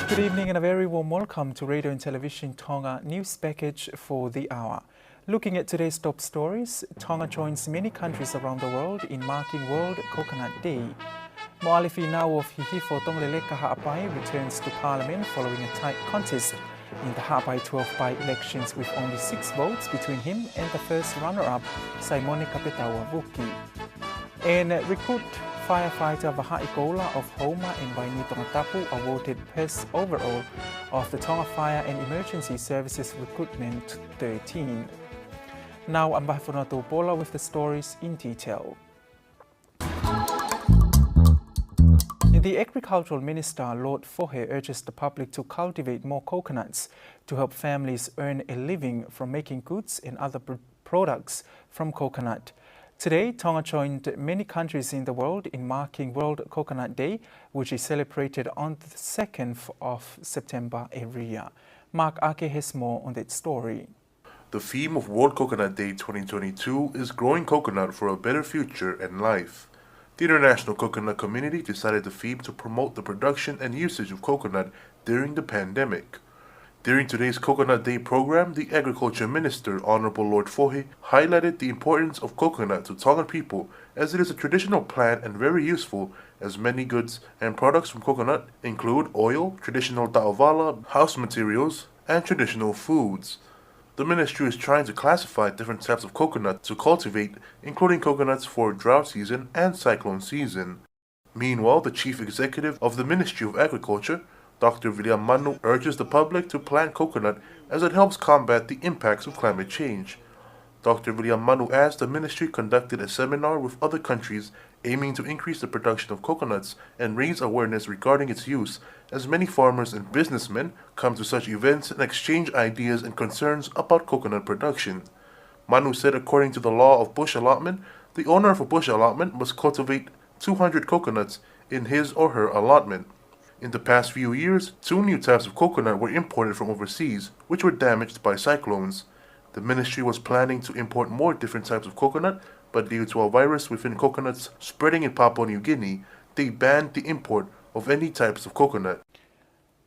Good evening and a very warm welcome to Radio and Television Tonga News Package for the hour. Looking at today's top stories, Tonga joins many countries around the world in marking World Coconut Day. Mo'alifi Nau of Hihifo Tongleleka Ha'apai returns to Parliament following a tight contest in the Ha'apai 12 by-elections with only 6 votes between him and the first runner-up, Simone Kapetawa Vuki. And recruit firefighter Nuku'alofa of Homa and Tongatapu awarded Best Overall of the Tonga Fire and Emergency Services Recruitment 13. Now I'm Bahafunato Bola with the stories in detail. The Agricultural Minister, Lord Fohe, urges the public to cultivate more coconuts to help families earn a living from making goods and other products from coconut. Today, Tonga joined many countries in the world in marking World Coconut Day, which is celebrated on the 2nd of September every year. Mark Ake has more on that story. The theme of World Coconut Day 2022 is Growing Coconut for a Better Future and Life. The international coconut community decided the theme to promote the production and usage of coconut during the pandemic. During today's Coconut Day program, the Agriculture Minister, Honorable Lord Fohe, highlighted the importance of coconut to Tongan people as it is a traditional plant and very useful, as many goods and products from coconut include oil, traditional ta'avala, house materials, and traditional foods. The ministry is trying to classify different types of coconut to cultivate, including coconuts for drought season and cyclone season. Meanwhile, the Chief Executive of the Ministry of Agriculture, Dr. William Manu, urges the public to plant coconut as it helps combat the impacts of climate change. Dr. William Manu adds the ministry conducted a seminar with other countries aiming to increase the production of coconuts and raise awareness regarding its use, as many farmers and businessmen come to such events and exchange ideas and concerns about coconut production. Manu said according to the law of bush allotment, the owner of a bush allotment must cultivate 200 coconuts in his or her allotment. In the past few years, 2 new types of coconut were imported from overseas, which were damaged by cyclones. The ministry was planning to import more different types of coconut, but due to a virus within coconuts spreading in Papua New Guinea, they banned the import of any types of coconut.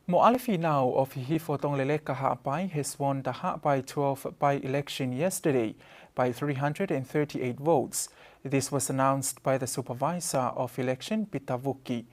Mo'alifi Nau of Hihifo Tongleleka Ha'apai has won the Ha'apai 12 by-election yesterday by 338 votes. This was announced by the supervisor of election, Peter Vuki.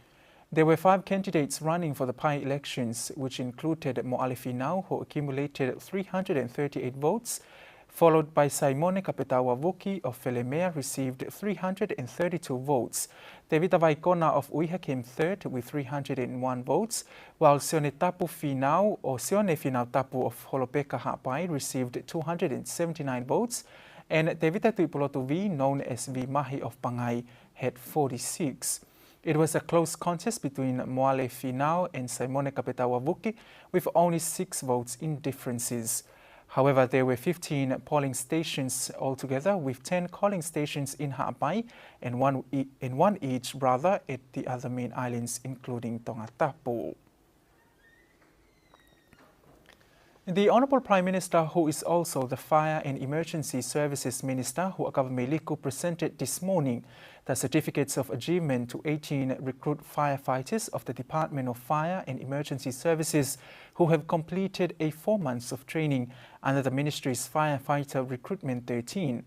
There were 5 candidates running for the by-elections, which included Mo'alifi Nau, who accumulated 338 votes, followed by Simone Kapetawa Vuki of Felemea, received 332 votes. Tevita Vaikona of Uiha came third with 301 votes, while Tonatapu Finau or Sione Finau Tapu of Holopeka Ha'apai received 279 votes, and Tevita Tuipolotu V, known as V Mahi of Pangai, had 46. It was a close contest between Mo'alifi Nau and Simone Kapetawa Vuki, with only 6 votes in differences. However, there were 15 polling stations altogether, with 10 calling stations in Ha'apai and one each at the other main islands, including Tongatapu. The Honourable Prime Minister, who is also the Fire and Emergency Services Minister, Hu'akawa Meliku, presented this morning the certificates of achievement to 18 recruit firefighters of the Department of Fire and Emergency Services who have completed a 4 months of training under the Ministry's Firefighter Recruitment 13.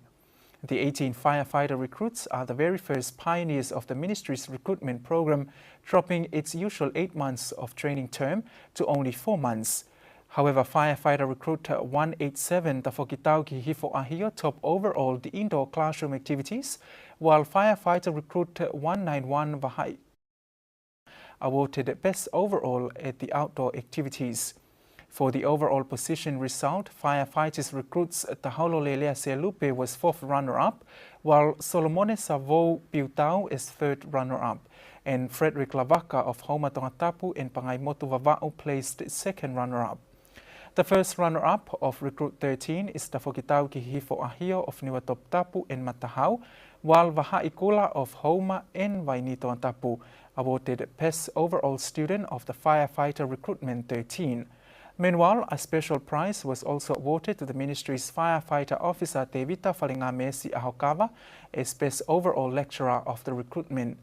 The 18 firefighter recruits are the very first pioneers of the Ministry's recruitment program, dropping its usual 8 months of training term to only 4 months. However, firefighter recruit 187 Tafokitau Hifo Ahio top overall the indoor classroom activities, while firefighter recruit 191 Vahai awarded best overall at the outdoor activities. For the overall position result, firefighters recruits Tahololelea Selupe was 4th runner-up, while Solomone Savo Piutau is 3rd runner-up, and Frederick Lavaka of Homa Tongatapu and Pangai Motu Vava'u placed 2nd runner-up. The first runner-up of Recruit 13 is Tafokitau Hifo Ahio of Tongatapu and Matahau, while Vahaikula of Homa and Tongatapu awarded Best Overall Student of the Firefighter Recruitment 13. Meanwhile, a special prize was also awarded to the Ministry's Firefighter Officer Tevita Falingamesi Ahokawa as Best Overall Lecturer of the Recruitment.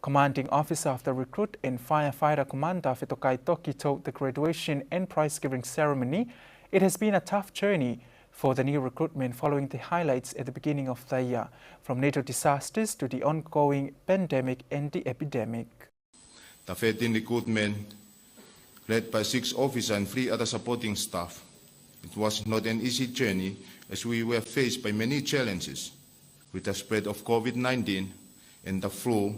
Commanding officer of the Recruit and Firefighter Commander Fetokai Toki told the graduation and prize-giving ceremony it has been a tough journey for the new recruitment following the highlights at the beginning of the year, from natural disasters to the ongoing pandemic and the epidemic. The 13 recruitment, led by 6 officers and 3 other supporting staff. It was not an easy journey as we were faced by many challenges. With the spread of COVID-19 and the flu,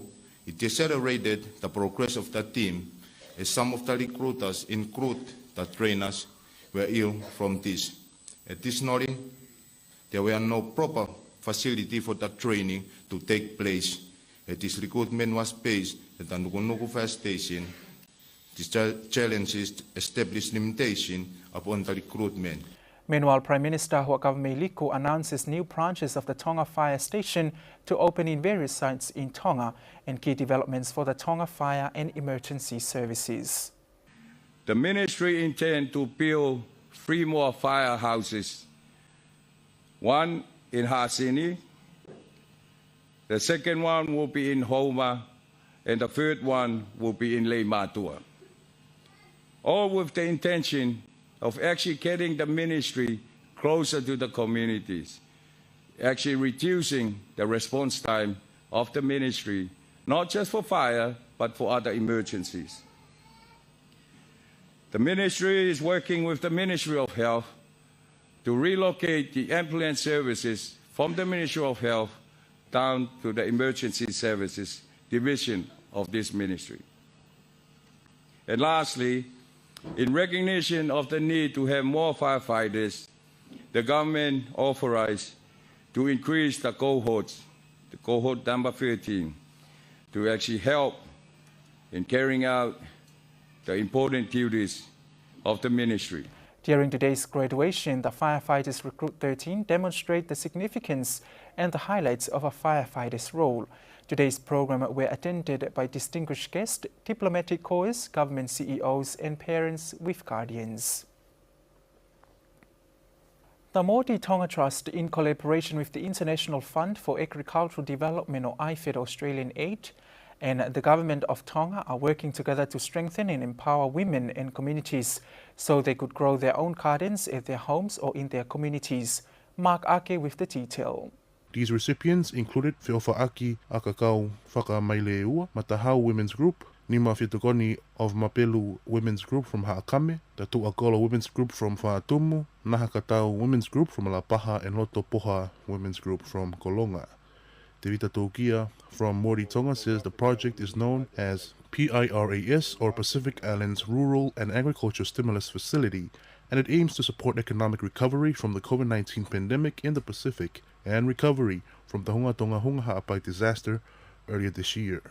it decelerated the progress of the team as some of the recruiters, including the trainers, were ill from this. Additionally, there were no proper facility for the training to take place. This recruitment was based at the Nuku'alofa station. These challenges established limitation upon the recruitment. Meanwhile, Prime Minister Nuku'alofa Liku announces new branches of the Tonga Fire Station to open in various sites in Tonga and key developments for the Tonga Fire and Emergency Services. The ministry intends to build 3 more firehouses, one in Hasini, the second one will be in Homa, and the third one will be in Leimatua. All with the intention of actually getting the ministry closer to the communities, actually reducing the response time of the ministry, not just for fire, but for other emergencies. The ministry is working with the Ministry of Health to relocate the ambulance services from the Ministry of Health down to the Emergency Services Division of this ministry. And lastly, in recognition of the need to have more firefighters, the government authorized to increase the cohorts, the cohort number 13, to actually help in carrying out the important duties of the ministry. During today's graduation, the Firefighters Recruit 13 demonstrate the significance and the highlights of a firefighter's role. Today's program were attended by distinguished guests, diplomatic corps, government CEOs, and parents with guardians. The Māori Tonga Trust, in collaboration with the International Fund for Agricultural Development or IFED Australian Aid, and the Government of Tonga are working together to strengthen and empower women and communities so they could grow their own gardens at their homes or in their communities. Mark Ake with the detail. These recipients included Whiowha'aki Akakau Whakamailea Matahau Women's Group, Nima Fitukoni of Mapelu Women's Group from Haakame, the Tu'akolo Women's Group from Whaatumu, Nahakatau Women's Group from Alapaha, and Lotopoha Women's Group from Kolonga. Devita Tokia from Māori Tonga says the project is known as PIRAS, or Pacific Islands Rural and Agriculture Stimulus Facility, and it aims to support economic recovery from the COVID-19 pandemic in the Pacific and recovery from the Hunga Tonga Hunga Ha'apai disaster earlier this year.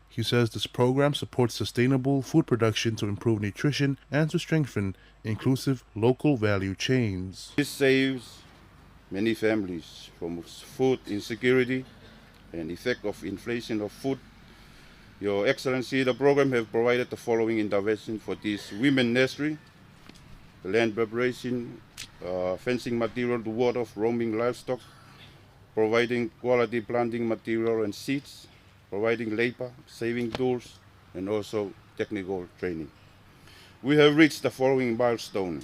He says this program supports sustainable food production to improve nutrition and to strengthen inclusive local value chains. This saves many families from food insecurity and effect of inflation of food. Your Excellency, the program have provided the following intervention for this women nursery: the land preparation, fencing material to ward off roaming livestock, providing quality planting material and seeds, providing labor, saving tools, and also technical training. We have reached the following milestone: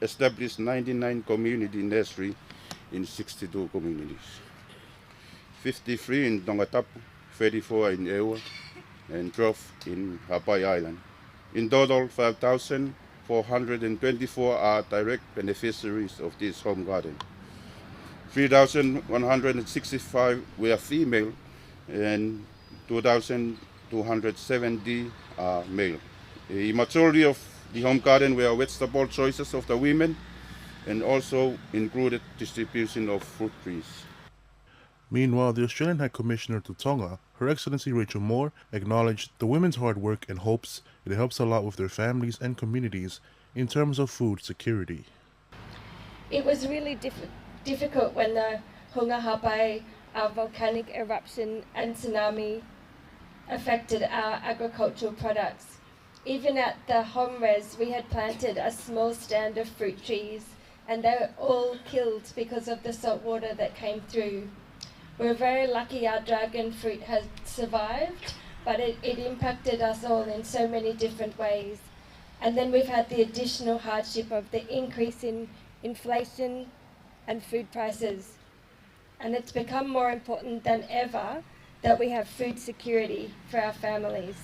established 99 community nursery in 62 communities, 53 in Tongatapu, 34 in Ewa, and 12 in Ha'apai Island. In total, 5,424 are direct beneficiaries of this home garden. 3,165 were female and 2,270 are male. The majority of the home garden were vegetable choices of the women and also included distribution of fruit trees. Meanwhile, the Australian High Commissioner to Tonga, Her Excellency Rachel Moore, acknowledged the women's hard work and hopes it helps a lot with their families and communities in terms of food security. It was really difficult when the Hunga Ha'apai, our volcanic eruption and tsunami affected our agricultural products. Even at the home res, we had planted a small stand of fruit trees and they were all killed because of the salt water that came through. We're very lucky our dragon fruit has survived, but it impacted us all in so many different ways. And then we've had the additional hardship of the increase in inflation and food prices. And it's become more important than ever that we have food security for our families.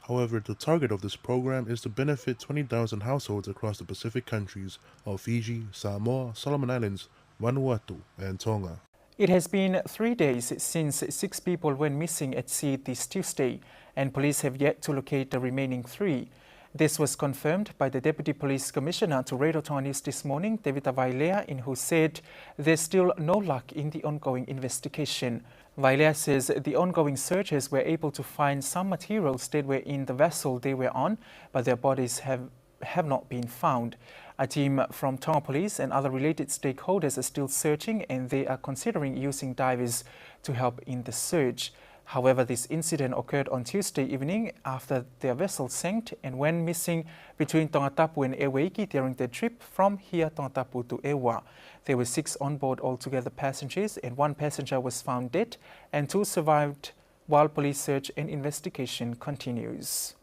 However, the target of this program is to benefit 20,000 households across the Pacific countries of Fiji, Samoa, Solomon Islands, Vanuatu, and Tonga. It has been 3 days since 6 people went missing at sea this Tuesday, and police have yet to locate the remaining 3. This was confirmed by the Deputy Police Commissioner to Radio Tonga News this morning, Devita Vailea, in who said there's still no luck in the ongoing investigation. Vailea says the ongoing searches were able to find some materials that were in the vessel they were on, but their bodies have not been found. A team from Tonga Police and other related stakeholders are still searching, and they are considering using divers to help in the search. However, this incident occurred on Tuesday evening after their vessel sank and went missing between Tongatapu and Ewaiki during their trip from here Tongatapu to Ewa. There were 6 on board altogether passengers, and 1 passenger was found dead and 2 survived while police search and investigation continues.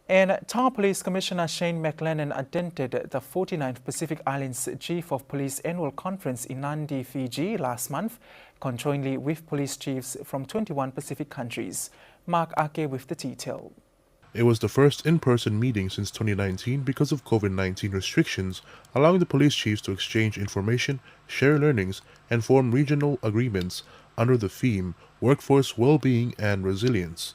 And Tonga Police Commissioner Shane McLennan attended the 49th Pacific Islands Chief of Police Annual Conference in Nadi, Fiji last month, conjointly with police chiefs from 21 Pacific countries. Mark Ake with the detail. It was the first in-person meeting since 2019 because of COVID-19 restrictions, allowing the police chiefs to exchange information, share learnings, and form regional agreements under the theme Workforce Well-being and Resilience.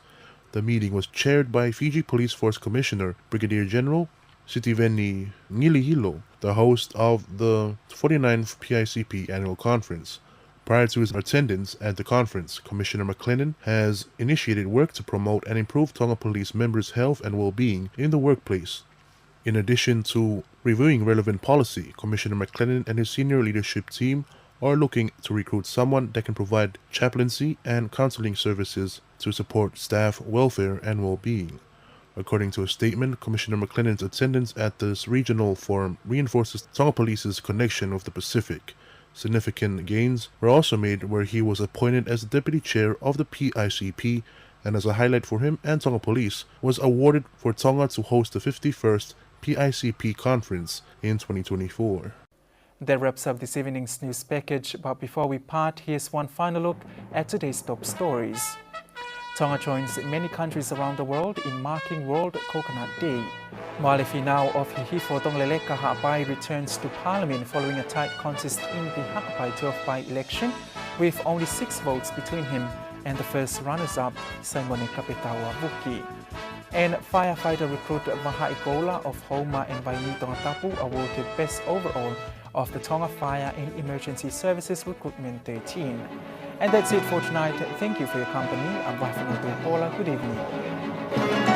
The meeting was chaired by Fiji Police Force Commissioner Brigadier General Sitiveni Ngilihilo, the host of the 49th PICP Annual Conference. Prior to his attendance at the conference, Commissioner McLennan has initiated work to promote and improve Tonga Police members' health and well-being in the workplace. In addition to reviewing relevant policy, Commissioner McLennan and his senior leadership team are looking to recruit someone that can provide chaplaincy and counseling services to support staff welfare and well-being. According to a statement, Commissioner McLennan's attendance at this regional forum reinforces Tonga Police's connection with the Pacific. Significant gains were also made where he was appointed as the Deputy Chair of the PICP, and as a highlight for him and Tonga Police was awarded for Tonga to host the 51st PICP conference in 2024. That wraps up this evening's news package, but before we part, here's one final look at today's top stories. Tonga joins many countries around the world in marking World Coconut Day. Moale Finau of Hihifo Tongleleka Ha'apai returns to Parliament following a tight contest in the Ha'apai 12 by-election, with only 6 votes between him and the first runners-up, Simone Kapetawa Vuki. And firefighter recruit Mahaikola of Homa and Vaini Tongatapu awarded Best Overall of the Tonga Fire and Emergency Services Recruitment 13. And that's it for tonight. Thank you for your company. I'm Vafanotu Paula. Good evening.